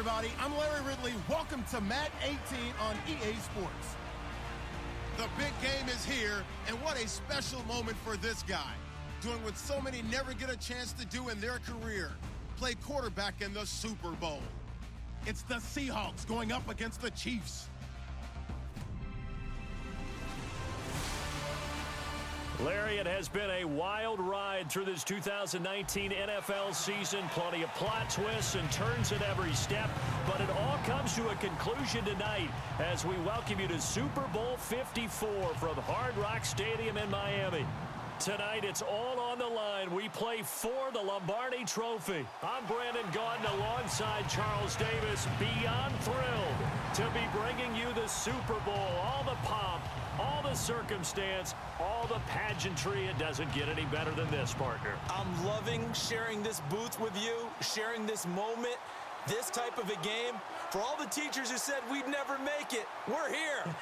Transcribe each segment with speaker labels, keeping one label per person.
Speaker 1: everybody. I'm Larry Ridley. Welcome to Madden 18 on EA Sports.
Speaker 2: The big game is here, and what a special moment for this guy. Doing what so many never get a chance to do in their career. Play quarterback in the Super Bowl.
Speaker 1: It's the Seahawks going up against the Chiefs.
Speaker 3: Larry, it has been a wild ride through this 2019 NFL season. Plenty of plot twists and turns at every step. But it all comes to a conclusion tonight as we welcome you to Super Bowl 54 from Hard Rock Stadium in Miami. Tonight, it's all on the line. We play for the Lombardi Trophy. I'm Brandon Gaudin alongside Charles Davis. Beyond thrilled to be bringing you the Super Bowl. All the pomp, all the circumstance, all the pageantry. It doesn't get any better than this, partner.
Speaker 4: I'm loving sharing this booth with you, sharing this moment, this type of a game. For all the teachers who said we'd never make it, we're here.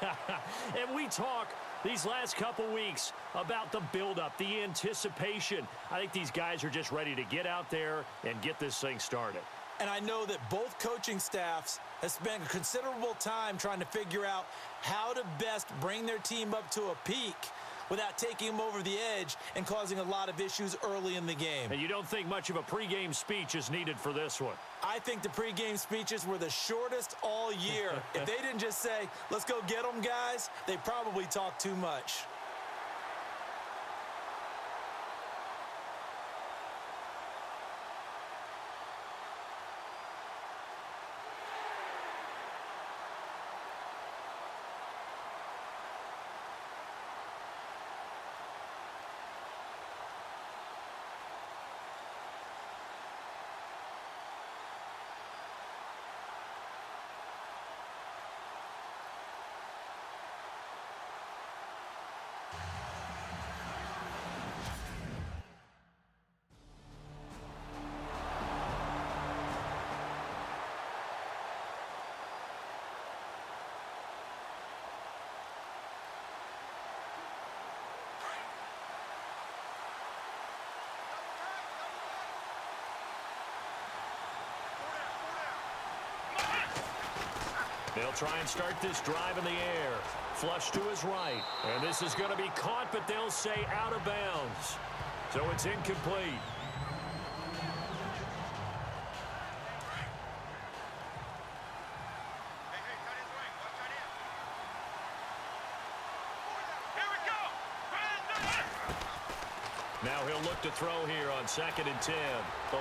Speaker 3: And we talk these last couple weeks about the buildup, the anticipation. I think these guys are just ready to get out there and get this thing started.
Speaker 4: And I know that both coaching staffs have spent considerable time trying to figure out how to best bring their team up to a peak without taking them over the edge and causing a lot of issues early in the game.
Speaker 3: And you don't think much of a pregame speech is needed for this one?
Speaker 4: I think the pregame speeches were the shortest all year. If they didn't just say, let's go get them, guys, they probably talked too much.
Speaker 3: They'll try and start this drive in the air. Flush to his right. And this is going to be caught, but they'll say out of bounds. So it's incomplete. Now he'll look to throw here on 2nd and 10.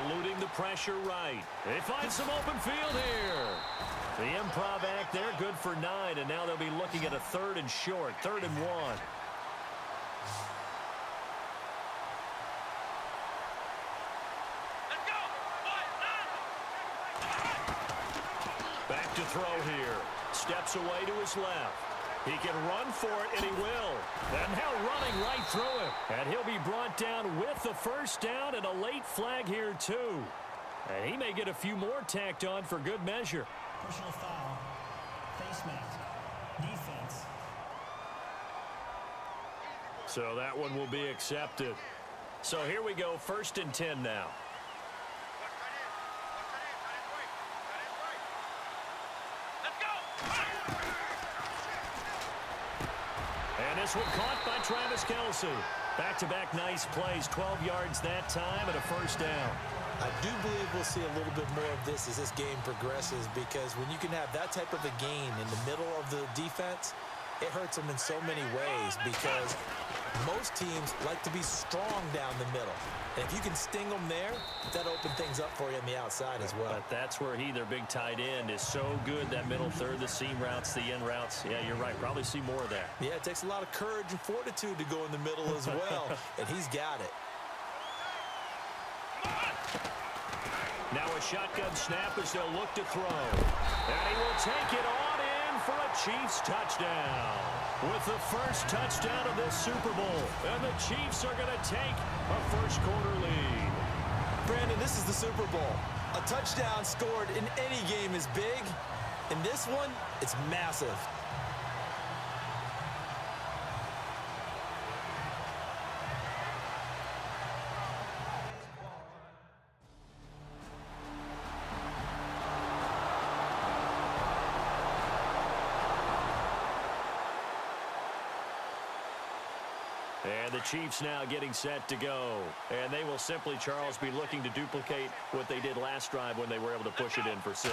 Speaker 3: Eluding the pressure right. They find some open field here. The improv act there, good for 9, and now they'll be looking at a 3rd and short, 3rd and 1.
Speaker 5: Let's go!
Speaker 3: Back to throw here. Steps away to his left. He can run for it, and he will. And now running right through it. And he'll be brought down with the first down and a late flag here, too. And he may get a few more tacked on for good measure.
Speaker 6: Personal foul, face mask, defense.
Speaker 3: So that one will be accepted. So here we go, 1st and 10 now. And this one caught by Travis Kelce. Back-to-back nice plays, 12 yards that time and a first down.
Speaker 4: I do believe we'll see a little bit more of this as this game progresses, because when you can have that type of a gain in the middle of the defense, it hurts them in so many ways, because most teams like to be strong down the middle. And if you can sting them there, that opens things up for you on the outside as well.
Speaker 3: But that's where their big tight end, is so good, that middle third, the seam routes, the end routes. Yeah, you're right. Probably see more of that.
Speaker 4: Yeah, it takes a lot of courage and fortitude to go in the middle as well, and he's got it.
Speaker 3: Now a shotgun snap as they'll look to throw. And he will take it on in for a Chiefs touchdown. With the first touchdown of this Super Bowl. And the Chiefs are going to take a first-quarter lead.
Speaker 4: Brandon, this is the Super Bowl. A touchdown scored in any game is big. In this one, it's massive.
Speaker 3: And the Chiefs now getting set to go. And they will simply, Charles, be looking to duplicate what they did last drive when they were able to push it in for 6.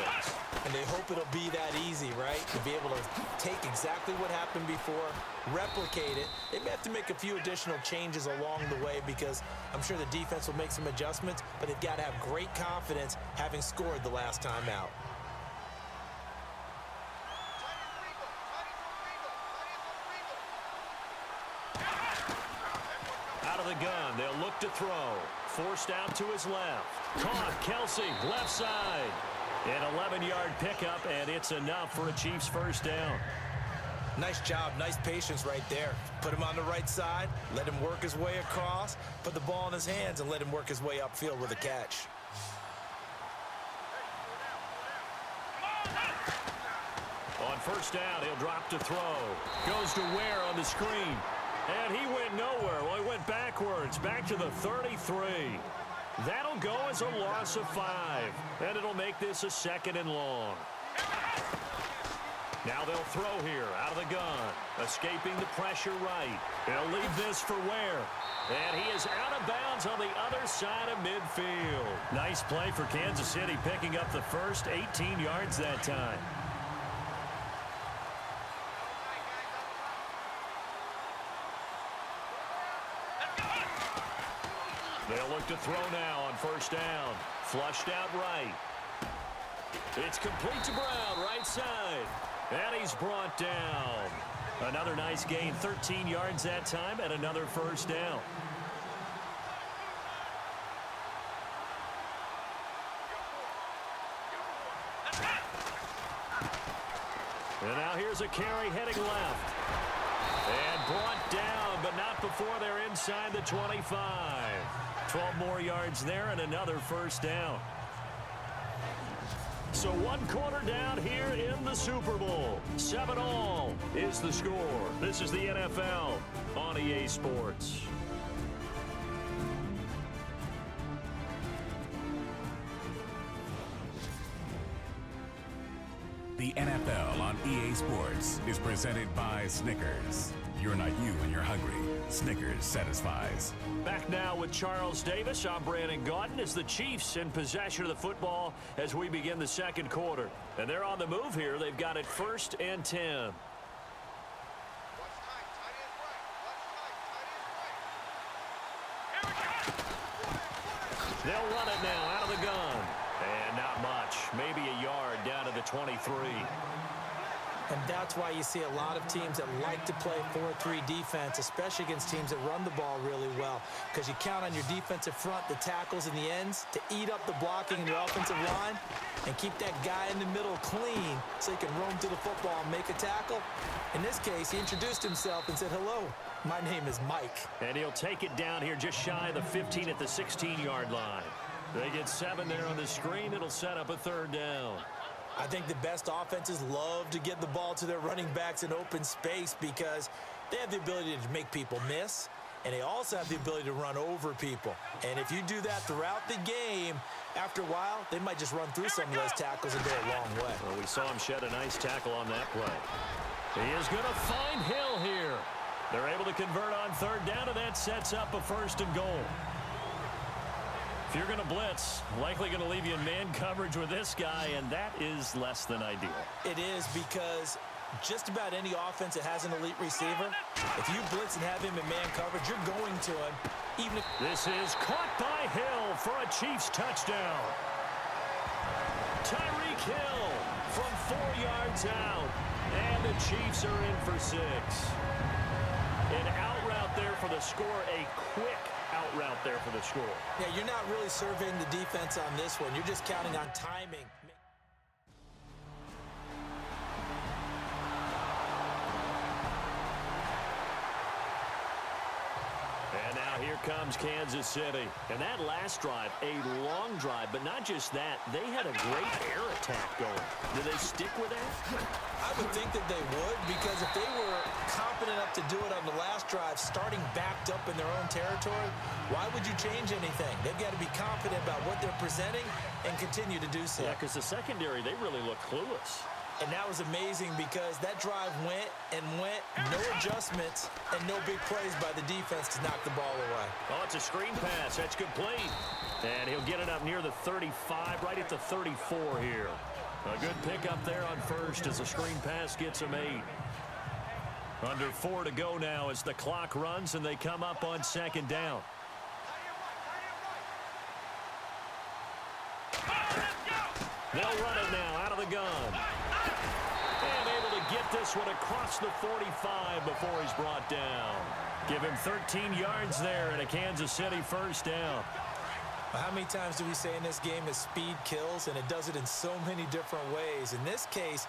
Speaker 4: And they hope it'll be that easy, right? To be able to take exactly what happened before, replicate it. They may have to make a few additional changes along the way because I'm sure the defense will make some adjustments, but they've got to have great confidence having scored the last time out.
Speaker 3: Out of the gun, they'll look to throw. Forced out to his left. Caught, Kelsey, left side. An 11-yard pickup, and it's enough for a Chiefs first down.
Speaker 4: Nice job, nice patience right there. Put him on the right side, let him work his way across, put the ball in his hands, and let him work his way upfield with a catch.
Speaker 3: On first down, he'll drop to throw. Goes to Ware on the screen. And he went nowhere. Well, he went backwards, back to the 33. That'll go as a loss of 5. And it'll make this a 2nd and long. Now they'll throw here, out of the gun. Escaping the pressure right. They'll leave this for Ware. And he is out of bounds on the other side of midfield. Nice play for Kansas City, picking up the first 18 yards that time. They'll look to throw now on first down. Flushed out right. It's complete to Brown, right side. And he's brought down. Another nice gain, 13 yards that time, and another first down. And now here's a carry heading left. And brought down, but not before they're inside the 25. 12 more yards there and another first down. So 1 quarter down here in the Super Bowl. 7-all is the score. This is the NFL on EA Sports.
Speaker 5: The NFL on EA Sports is presented by Snickers. You're not you when you're hungry. Snickers satisfies.
Speaker 3: Back now with Charles Davis. I'm Brandon Gaudin as the Chiefs in possession of the football as we begin the 2nd quarter. And they're on the move here. They've got it 1st and 10. They'll run it now out of the gun. And not much. Maybe a yard down to the 23.
Speaker 4: And that's why you see a lot of teams that like to play 4-3 defense, especially against teams that run the ball really well, because you count on your defensive front, the tackles and the ends, to eat up the blocking in your offensive line and keep that guy in the middle clean so he can roam through the football and make a tackle. In this case, he introduced himself and said, "Hello, my name is Mike."
Speaker 3: And he'll take it down here just shy of the 15 at the 16-yard line. They get 7 there on the screen. It'll set up a 3rd down.
Speaker 4: I think the best offenses love to get the ball to their running backs in open space because they have the ability to make people miss, and they also have the ability to run over people. And if you do that throughout the game, after a while, they might just run through some of those tackles and go a long way.
Speaker 3: Well, we saw him shed a nice tackle on that play. He is going to find Hill here. They're able to convert on 3rd down, and that sets up a 1st and goal. If you're going to blitz, likely going to leave you in man coverage with this guy, and that is less than ideal.
Speaker 4: It is, because just about any offense that has an elite receiver, if you blitz and have him in man coverage, you're going to him. Even if
Speaker 3: this is caught by Hill for a Chiefs touchdown. Tyreek Hill from 4 yards out, and the Chiefs are in for 6. An out route there for the score, a quick out route there for the score.
Speaker 4: Yeah, you're not really surveying the defense on this one. You're just counting on timing.
Speaker 3: And now here comes Kansas City. And that last drive, a long drive, but not just that. They had a great air attack going. Do they stick with that?
Speaker 4: I would think that they would, because if they were confident enough to do it on the last drive, starting backed up in their own territory, why would you change anything? They've got to be confident about what they're presenting and continue to do so.
Speaker 3: Yeah, because the secondary, they really look clueless.
Speaker 4: And that was amazing because that drive went and went, no adjustments, and no big plays by the defense to knock the ball away.
Speaker 3: Oh, it's a screen pass. That's complete. And he'll get it up near the 35, right at the 34 here. A good pickup there on first as the screen pass gets him 8. Under 4 to go now as the clock runs and they come up on second down. They'll run it now out of the gun. And able to get this one across the 45 before he's brought down. Give him 13 yards there and a Kansas City first down.
Speaker 4: How many times do we say in this game that speed kills, and it does it in so many different ways? In this case,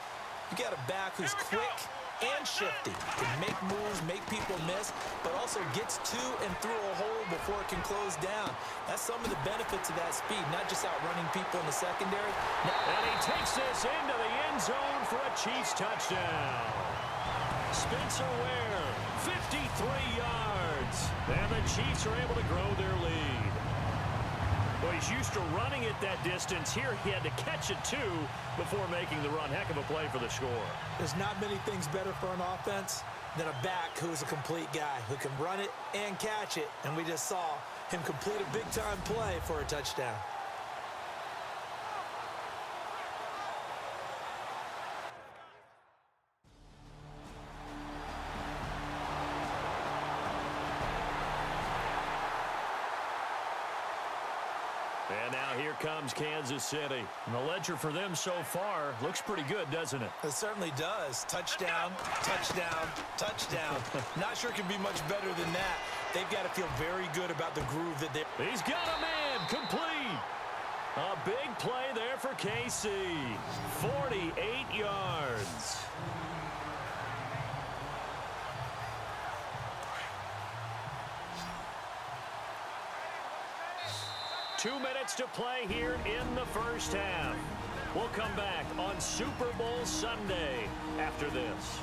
Speaker 4: you got a back who's quick and shifty, can make moves, make people miss, but also gets to and through a hole before it can close down. That's some of the benefits of that speed, not just outrunning people in the secondary.
Speaker 3: And he takes this into the end zone for a Chiefs touchdown. Spencer Ware, 53 yards. And the Chiefs are able to grow their lead. Well, he's used to running it that distance. Here he had to catch it, too, before making the run. Heck of a play for the score.
Speaker 4: There's not many things better for an offense than a back who's a complete guy who can run it and catch it. And we just saw him complete a big-time play for a touchdown.
Speaker 3: And now here comes Kansas City. And the ledger for them so far looks pretty good, doesn't it?
Speaker 4: It certainly does. Touchdown, touchdown, touchdown. Not sure it can be much better than that. They've got to feel very good about the groove that they're...
Speaker 3: He's got a man, complete. A big play there for KC. 48 yards. Two minutes to play here in the first half. We'll come back on Super Bowl Sunday after this.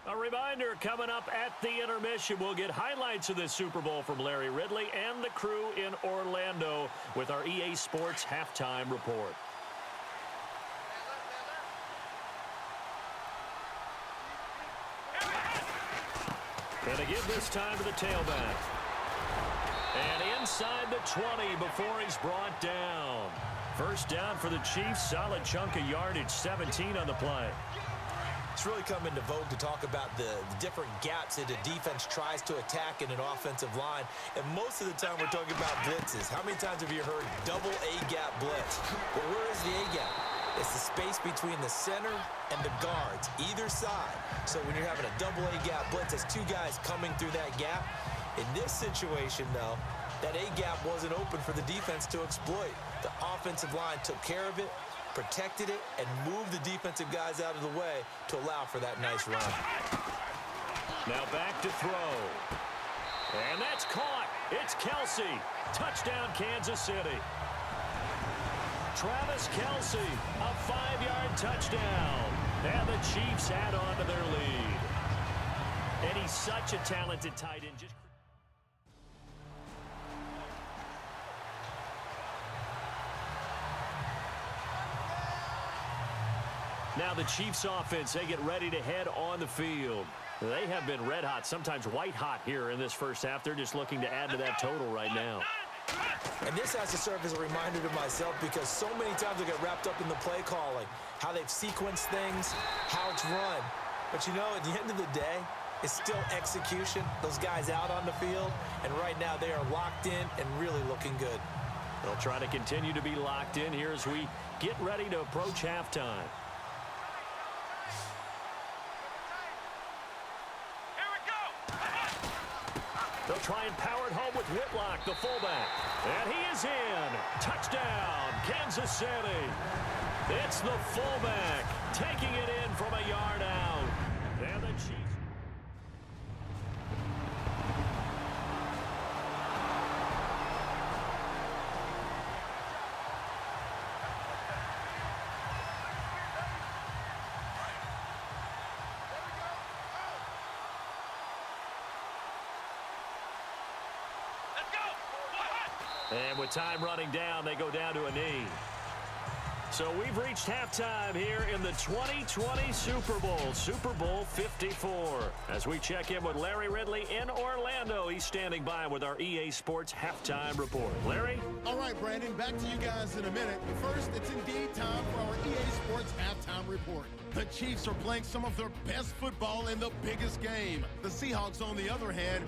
Speaker 3: A reminder, coming up at the intermission, we'll get highlights of this Super Bowl from Larry Ridley and the crew in Orlando with our EA Sports halftime report. And again this time to the tailback. And inside the 20 before he's brought down. First down for the Chiefs. Solid chunk of yardage, 17 on the play.
Speaker 4: It's really come into vogue to talk about the different gaps that a defense tries to attack in an offensive line. And most of the time we're talking about blitzes. How many times have you heard double A-gap blitz? Well, where is the A-gap? It's the space between the center and the guards, either side. So when you're having a double A-gap blitz, it's two guys coming through that gap. In this situation, though, that A-gap wasn't open for the defense to exploit. The offensive line took care of it, protected it, and moved the defensive guys out of the way to allow for that nice run.
Speaker 3: Now back to throw. And that's caught. It's Kelsey. Touchdown, Kansas City. Travis Kelsey, a 5-yard touchdown. And the Chiefs add on to their lead. And he's such a talented tight end. Now the Chiefs offense, they get ready to head on the field. They have been red hot, sometimes white hot here in this first half. They're just looking to add to that total right now.
Speaker 4: And this has to serve as a reminder to myself because so many times I get wrapped up in the play calling, how they've sequenced things, how it's run. But you know, at the end of the day, it's still execution. Those guys out on the field, and right now they are locked in and really looking good.
Speaker 3: They'll try to continue to be locked in here as we get ready to approach halftime. They'll try and power it home with Whitlock, the fullback. And he is in. Touchdown, Kansas City. It's the fullback taking it in from a yard out. And the Chiefs. And with time running down, they go down to a knee. So we've reached halftime here in the 2020 Super Bowl, Super Bowl 54. As we check in with Larry Ridley in Orlando, he's standing by with our EA Sports halftime report. Larry?
Speaker 2: All right, Brandon, back to you guys in a minute. But first, it's indeed time for our EA Sports halftime report. The Chiefs are playing some of their best football in the biggest game. The Seahawks, on the other hand,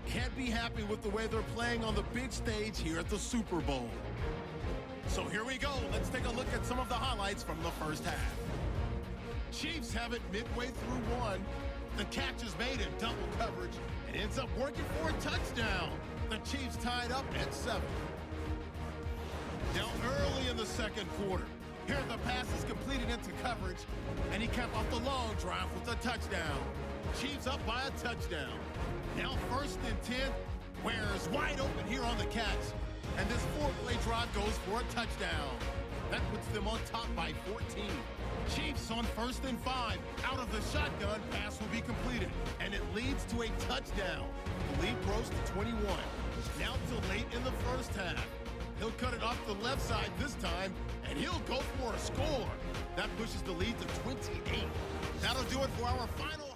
Speaker 2: can't be happy with the way they're playing on the big stage here at the Super Bowl. So here we go. Let's take a look at some of the highlights from the first half. Chiefs have it midway through one. The catch is made in double coverage and ends up working for a touchdown. The Chiefs tied up at 7. Now early in the second quarter, here the pass is completed into coverage, and he capped off the long drive with a touchdown. Chiefs up by a touchdown. Now 1st and 10. Ware's wide open here on the catch. And this 4-play drive goes for a touchdown. That puts them on top by 14. Chiefs on 1st and 5. Out of the shotgun, pass will be completed. And it leads to a touchdown. The lead grows to 21. Now to late in the first half. He'll cut it off the left side this time, and he'll go for a score. That pushes the lead to 28. That'll do it for our final half.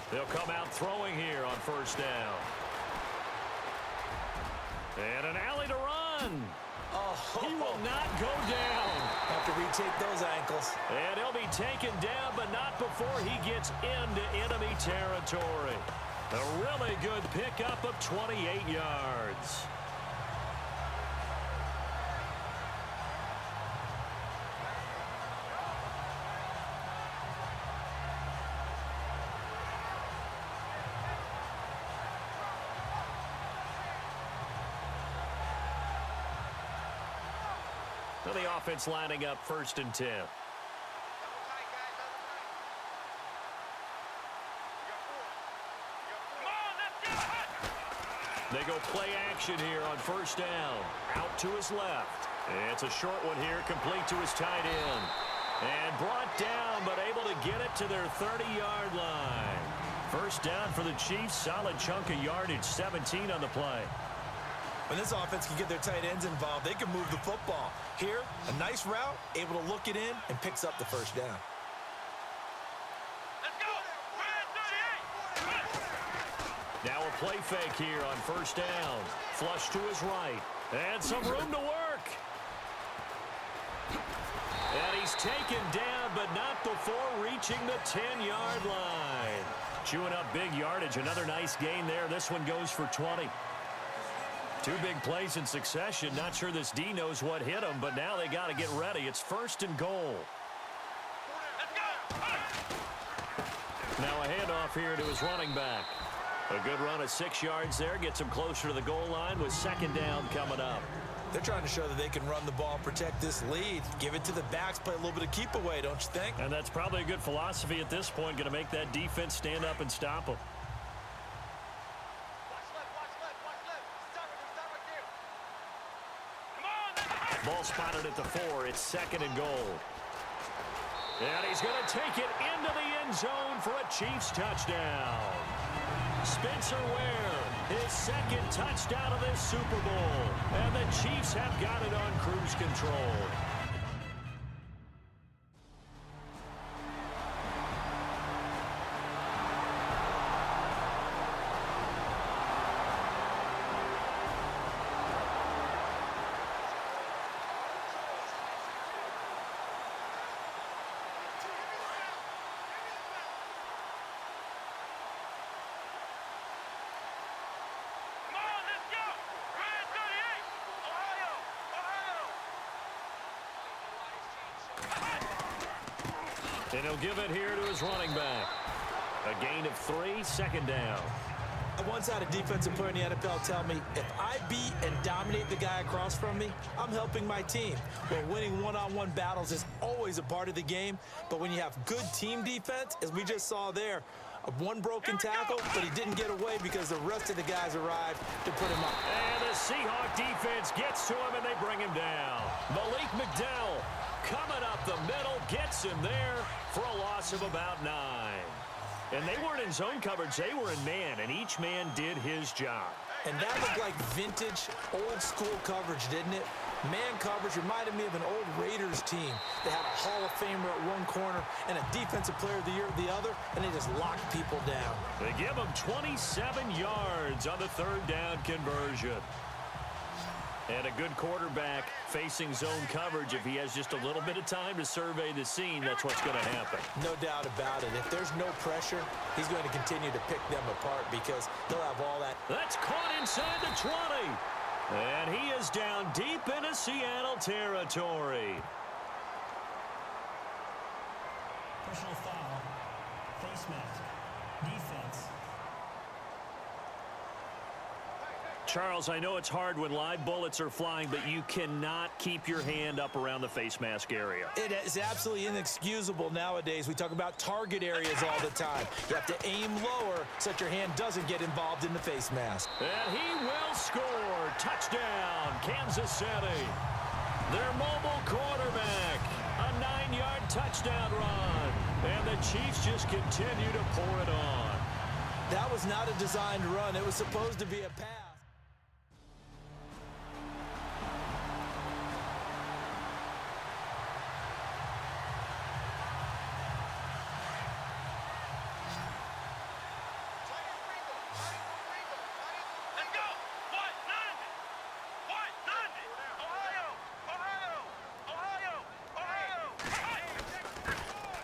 Speaker 3: They'll come out throwing here on 1st down. And an alley to run.
Speaker 4: Oh,
Speaker 3: He will not go down.
Speaker 4: have to retake those ankles.
Speaker 3: And he'll be taken down, but not before he gets into enemy territory. A really good pickup of 28 yards. So the offense lining up 1st and 10. They go play action here on 1st down. Out to his left. It's a short one here, complete to his tight end. And brought down, but able to get it to their 30-yard line. 1st down for the Chiefs. Solid chunk of yardage, 17 on the play.
Speaker 4: When this offense can get their tight ends involved, they can move the football. Here, a nice route, able to look it in, and picks up the 1st down.
Speaker 3: Now a play fake here on 1st down. Flush to his right. And some room to work. And he's taken down, but not before reaching the 10-yard line. Chewing up big yardage. Another nice gain there. This one goes for 20. 2 big plays in succession. Not sure this D knows what hit him, but now they got to get ready. It's 1st and goal. Now a handoff here to his running back. A good run of 6 yards there. Gets him closer to the goal line with 2nd down coming up.
Speaker 4: They're trying to show that they can run the ball and protect this lead. Give it to the backs, play a little bit of keep away, don't you think?
Speaker 3: And that's probably a good philosophy at this point. Going to make that defense stand up and stop them. Ball spotted at the 4. It's 2nd and goal. And he's going to take it into the end zone for a Chiefs touchdown. Spencer Ware, his 2nd touchdown of this Super Bowl. And the Chiefs have got it on cruise control. And he'll give it here to his running back. A gain of 3, 2nd down.
Speaker 4: I once had a defensive player in the NFL tell me, if I beat and dominate the guy across from me, I'm helping my team. Well, winning one-on-one battles is always a part of the game, but when you have good team defense, as we just saw there, one broken tackle, but he didn't get away because the rest of the guys arrived to put him up.
Speaker 3: And the Seahawks defense gets to him, and they bring him down. Malik McDowell coming up the middle, gets him there for a loss of about 9. And they weren't in zone coverage, they were in man, and each man did his job.
Speaker 4: And that looked like vintage, old-school coverage, didn't it? Man coverage reminded me of an old Raiders team. They had a Hall of Famer at one corner and a Defensive Player of the Year at the other, and they just locked people down.
Speaker 3: They give him 27 yards on the third down conversion. And a good quarterback facing zone coverage. If he has just a little bit of time to survey the scene, that's what's going to happen.
Speaker 4: No doubt about it. If there's no pressure, he's going to continue to pick them apart because they'll have all that.
Speaker 3: That's caught inside the 20. And he is down deep into Seattle territory.
Speaker 6: Personal foul. Face mask. Defense.
Speaker 3: Charles, I know it's hard when live bullets are flying, but you cannot keep your hand up around the face mask area.
Speaker 4: It is absolutely inexcusable nowadays. We talk about target areas all the time. You have to aim lower so that your hand doesn't get involved in the face mask.
Speaker 3: And he will score. Touchdown, Kansas City. Their mobile quarterback. A 9-yard touchdown run. And the Chiefs just continue to pour it on.
Speaker 4: That was not a designed run. It was supposed to be a pass.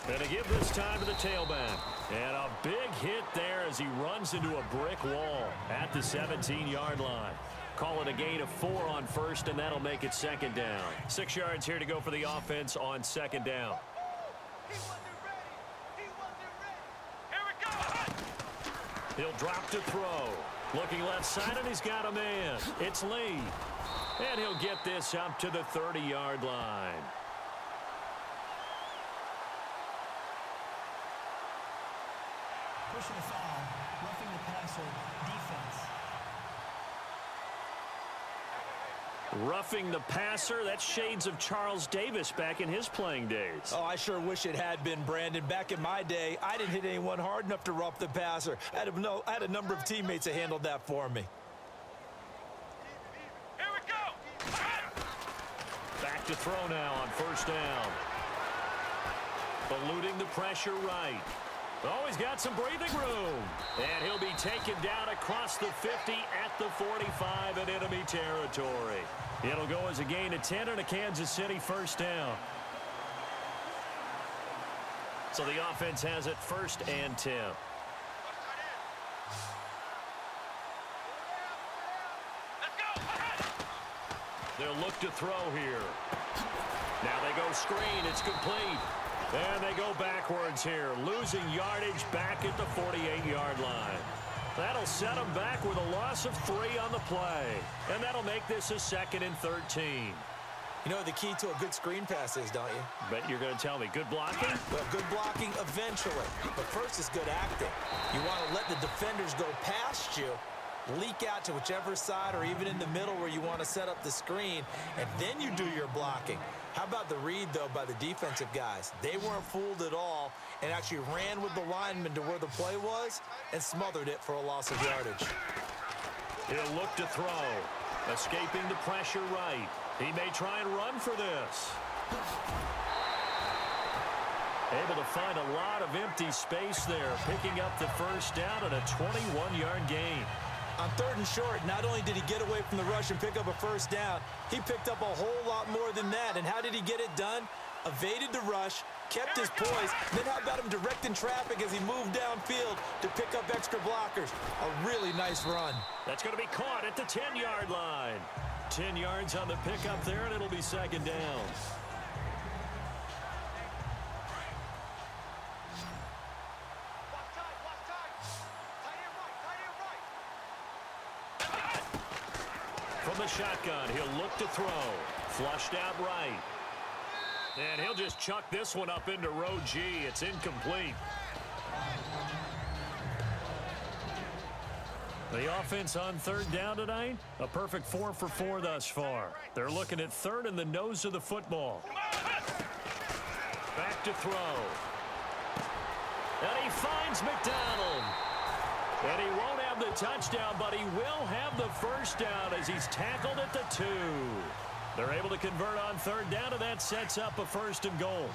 Speaker 3: And to give this time to the tailback. And a big hit there as he runs into a brick wall at the 17-yard line. Call it a gain of 4 on first, and that'll make it second down. 6 yards here to go for the offense on second down. He'll drop to throw. Looking left side, and he's got a man. It's Lee. And he'll get this up to the 30-yard line.
Speaker 6: Personal foul. Roughing the passer. Defense.
Speaker 3: Roughing the passer, that's shades of Charles Davis back in his playing days.
Speaker 4: Oh, I sure wish it had been, Brandon. Back in my day, I didn't hit anyone hard enough to rough the passer. I had a number of teammates that handled that for me.
Speaker 3: Here we go. Back to throw now on first down. Eluding the pressure right. Oh, he's got some breathing room. And he'll be taken down across the 50 at the 45 in enemy territory. It'll go as a gain of 10 and a Kansas City first down. So the offense has it first and 10. They'll look to throw here. Now they go screen. It's complete. And they go backwards here, losing yardage back at the 48-yard line. That'll set them back with a loss of 3 on the play. And that'll make this a 2nd and 13.
Speaker 4: You know what the key to a good screen pass is, don't you?
Speaker 3: Bet you're going to tell me. Good blocking?
Speaker 4: Well, good blocking eventually. But first is good acting. You want to let the defenders go past you, leak out to whichever side or even in the middle where you want to set up the screen, and then you do your blocking. How about the read, though, by the defensive guys? They weren't fooled at all and actually ran with the lineman to where the play was and smothered it for a loss of yardage.
Speaker 3: He'll look to throw. Escaping the pressure right. He may try and run for this. Able to find a lot of empty space there, picking up the first down and a 21-yard gain.
Speaker 4: On 3rd and short, not only did he get away from the rush and pick up a first down, he picked up a whole lot more than that. And how did he get it done? Evaded the rush, kept his poise, then how about him directing traffic as he moved downfield to pick up extra blockers? A really nice run.
Speaker 3: That's going to be caught at the 10-yard line. 10 yards on the pickup there, and it'll be second down. from the shotgun. He'll look to throw. Flushed out right. And he'll just chuck this one up into row G. It's incomplete. The offense on third down tonight, a perfect 4 for 4 thus far. They're looking at third in the nose of the football. Back to throw. And he finds McDonald. And he won't have the touchdown, but he will have the first down as he's tackled at the 2. They're able to convert on third down, and that sets up a 1st and goal.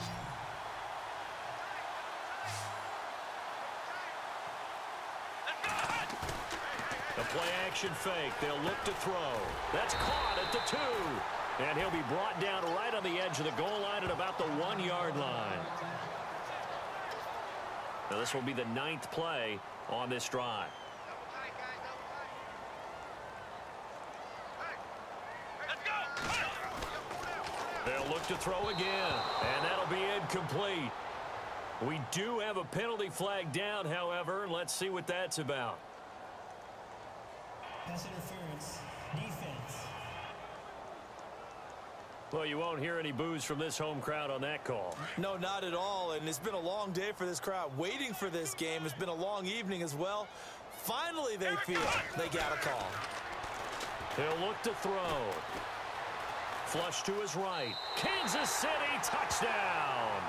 Speaker 3: The play-action fake. They'll look to throw. That's caught at the 2. And he'll be brought down right on the edge of the goal line at about the 1-yard line. Now this will be the 9th play on this drive. They'll look to throw again, and that'll be incomplete. We do have a penalty flag down, however, and let's see what that's about.
Speaker 6: Pass interference. Defense.
Speaker 3: Well, you won't hear any boos from this home crowd on that call.
Speaker 4: No, not at all, and it's been a long day for this crowd waiting for this game. It's been a long evening as well. Finally, they feel they got a call.
Speaker 3: He'll look to throw. Flush to his right. Kansas City touchdown.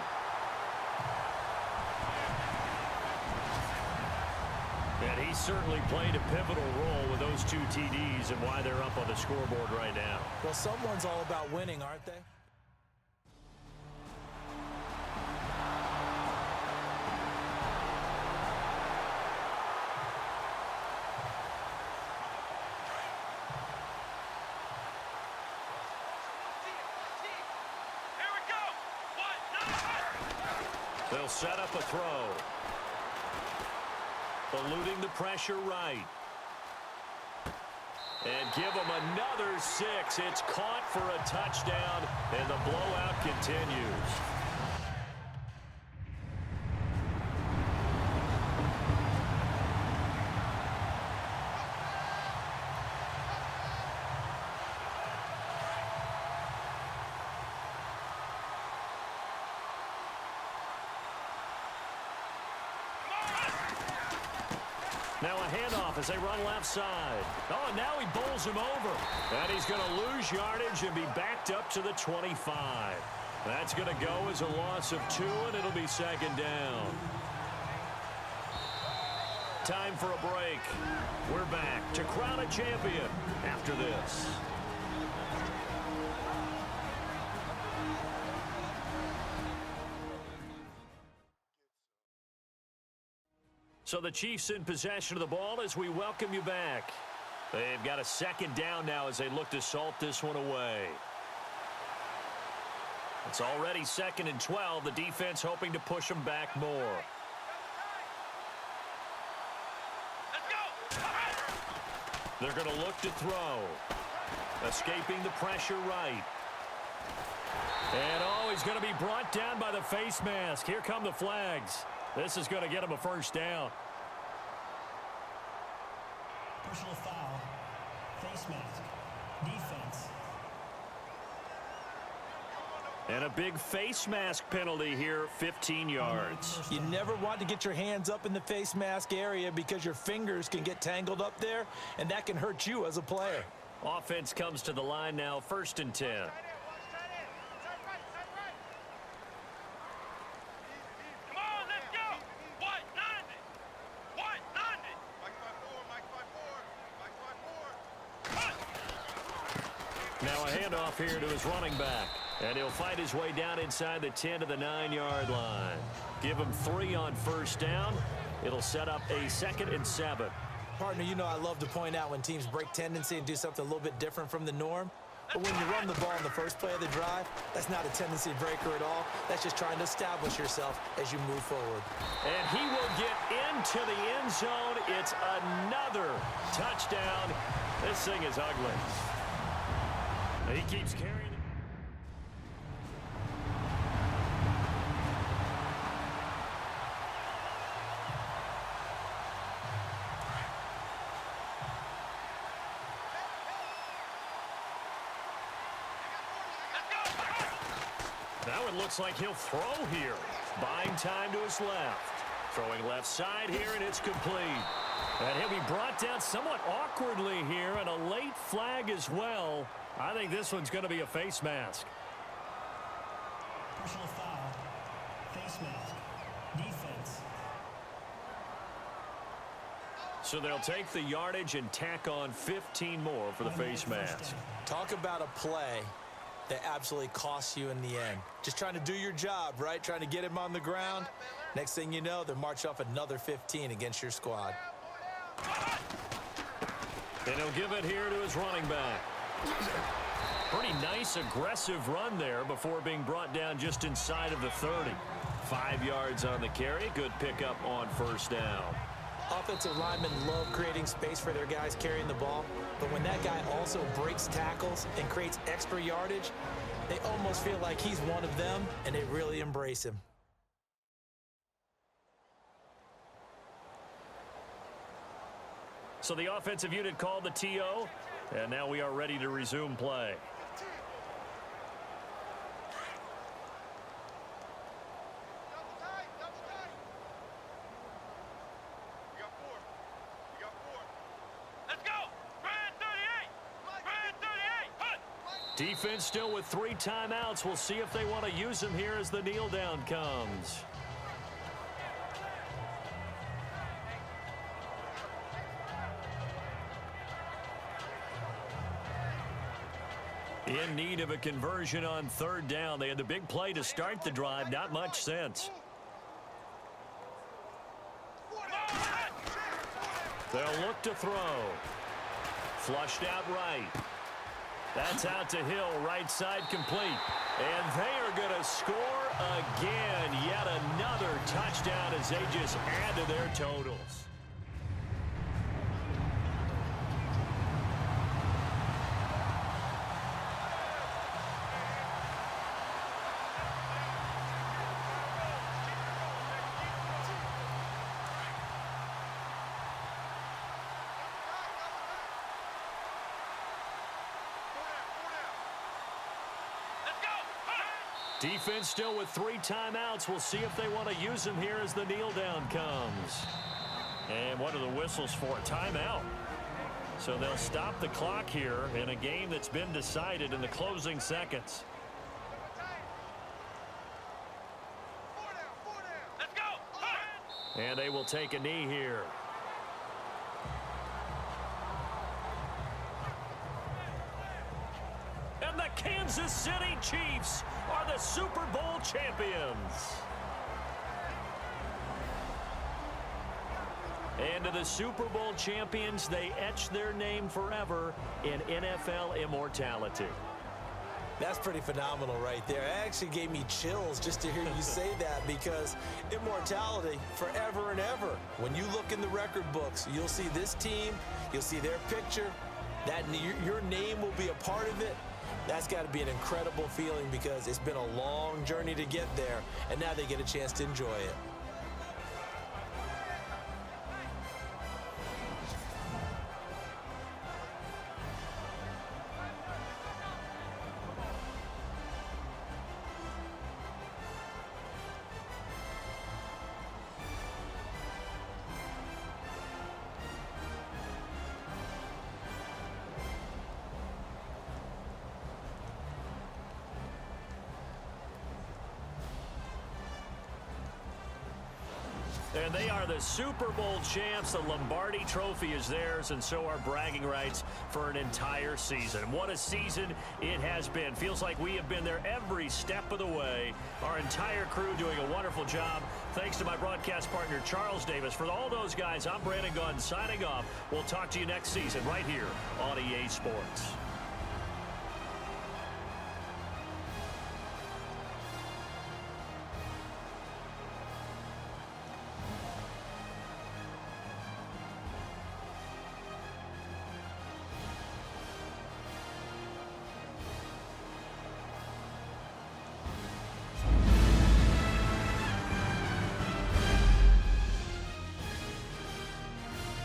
Speaker 3: And he certainly played a pivotal role with those 2 TDs and why they're up on the scoreboard right now.
Speaker 4: Well, someone's all about winning, aren't they?
Speaker 3: They'll set up a throw. Eluding the pressure right. And give him another 6. It's caught for a touchdown, and the blowout continues. Now a handoff as they run left side. Oh, and now he bowls him over. And he's going to lose yardage and be backed up to the 25. That's going to go as a loss of 2, and it'll be 2nd down. Time for a break. We're back to crown a champion after this. So the Chiefs in possession of the ball as we welcome you back. They've got a 2nd down now as they look to salt this one away. It's already 2nd and 12. The defense hoping to push them back more. They're going to look to throw. Escaping the pressure right. And oh, he's going to be brought down by the face mask. Here come the flags. This is going to get him a 1st down.
Speaker 6: Personal foul. Face mask. Defense.
Speaker 3: And a big face mask penalty here, 15 yards.
Speaker 4: You never want to get your hands up in the face mask area because your fingers can get tangled up there, and that can hurt you as a player.
Speaker 3: Offense comes to the line now, 1st and 10. Now a handoff here to his running back. And he'll fight his way down inside the 10 to the 9-yard line. Give him 3 on 1st down. It'll set up a 2nd and 7.
Speaker 4: Partner, you know I love to point out when teams break tendency and do something a little bit different from the norm. But when you run the ball in the first play of the drive, that's not a tendency breaker at all. That's just trying to establish yourself as you move forward.
Speaker 3: And he will get into the end zone. It's another touchdown. This thing is ugly. He keeps carrying it. it looks like he'll throw here. Buying time to his left. Throwing left side here, and it's complete. And he'll be brought down somewhat awkwardly here, and a late flag as well. I think this one's going to be a face mask.
Speaker 6: Personal foul. Face mask. Defense.
Speaker 3: So they'll take the yardage and tack on 15 more for the face mask.
Speaker 4: Talk about a play that absolutely costs you in the end. Just trying to do your job, right? Trying to get him on the ground. Next thing you know, they'll march off another 15 against your squad.
Speaker 3: And he'll give it here to his running back. Pretty nice, aggressive run there before being brought down just inside of the 30. 5 yards on the carry. Good pickup on first down.
Speaker 4: Offensive linemen love creating space for their guys carrying the ball, but when that guy also breaks tackles and creates extra yardage, they almost feel like he's one of them, and they really embrace him.
Speaker 3: So the offensive unit called the TO, and now we are ready to resume play. Defense still with 3 timeouts. We'll see if they want to use them here as the kneel down comes. In need of a conversion on 3rd down. They had the big play to start the drive. Not much sense. They'll look to throw. Flushed out right. That's out to Hill, right side complete. And they are going to score again. Yet another touchdown as they just add to their totals. Defense still with 3 timeouts. We'll see if they want to use them here as the kneel down comes. And what are the whistles for? Timeout. So they'll stop the clock here in a game that's been decided in the closing seconds. Let's go. And they will take a knee here. And the Kansas City Chiefs are the Super Bowl champions. And to the Super Bowl champions, they etch their name forever in NFL immortality.
Speaker 4: That's pretty phenomenal right there. It actually gave me chills just to hear you say that, because immortality forever and ever. When you look in the record books, you'll see this team, you'll see their picture, that your name will be a part of it. That's got to be an incredible feeling, because it's been a long journey to get there, and now they get a chance to enjoy it.
Speaker 3: And they are the Super Bowl champs. The Lombardi Trophy is theirs, and so are bragging rights for an entire season. What a season it has been. Feels like we have been there every step of the way. Our entire crew doing a wonderful job. Thanks to my broadcast partner, Charles Davis. For all those guys, I'm Brandon Gunn signing off. We'll talk to you next season right here on EA Sports.